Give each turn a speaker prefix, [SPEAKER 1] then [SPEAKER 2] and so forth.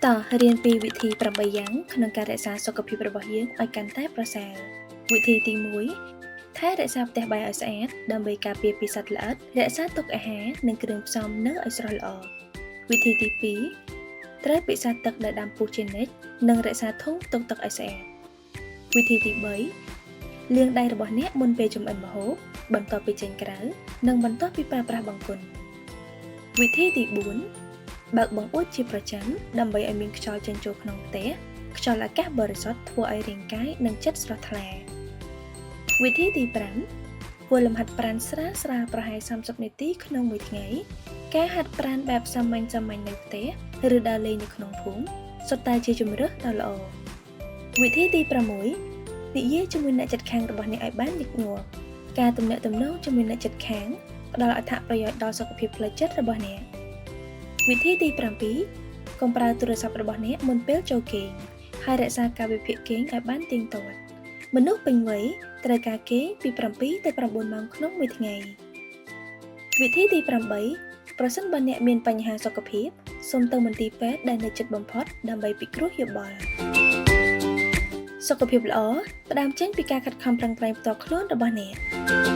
[SPEAKER 1] តោះរៀនពីវិធី8យ៉ាងក្នុងការរក្សាសុខភាពរបស់យើងឲ្យកាន់តែប្រសើរវិធីទី1ថែរក្សាផ្ទះបាយឲ្យស្អាតដើម្បីការពារពីសត្វល្អិតរក្សាទុកអាហារនិងគ្រឿងផ្សំនៅឲ្យស្រស់ល្អវិធីទី2ត្រូវពិសាទឹកដែលដាំពុះជានិច្ចនិងរក្សាធុងទុកទឹកឲ្យស្អាតវិធីទី3លាងដៃរបស់អ្នកមុនពេលចម្អិនម្ហូបបន្ទាប់ពីចេញក្រៅនិងបន្ទាប់ពីប្រើប្រាស់បង្គន់វិធីទី4បើកបង្អួចជាប្រចាំដើម្បីឲ្យមានខ្យល់ចេញចូលក្នុងផ្ទះខ្យល់អាកាសបរិសុទ្ធធ្វើឲ្យរាងកាយនិងចិត្តស្រស់ថ្លាវិធីទី5ធ្វើលំហាត់ប្រាណស្រាលប្រហែល30នាទីក្នុងមួយថ្ងៃការហាត់ប្រាណបែបសាមញ្ញនៅផ្ទះឬដើរលេងនៅក្នុងភូមិសុទ្ធតែជាជម្រើសដ៏ល្អវិធីទី6និយាយជាមួយអ្នកជិតខាងរបស់អ្នកឲ្យបានញឹកញាប់ការទំនាក់ទំនងជាមួយអ្នកជិតខាងផ្ដល់អត្ថប្រយោជន៍ដល់សុខភាពផ្លូវចិត្តរបស់អ្នកវិធីទី7កុំប្រើទូរស័ព្ទរបស់អ្នកមុនពេលចូលគេងហើយរក្សាកាលវិភាគគេងឲ្យបានទៀងទាត់មនុស្សពេញវ័យត្រូវការគេងពី7ទៅ9ម៉ោងក្នុងមួយថ្ងៃវិធីទី8ប្រសិនបើអ្នកមានបញ្ហាសុខភាពសូមទៅមន្ទីរពេទ្យដែលនៅជិតបំផុតដើម្បីពិគ្រោះយោបល់សុខភាពល្អផ្ដើមចេញពីការខិតខំប្រឹងប្រែងផ្ទាល់ខ្លួនរបស់អ្នក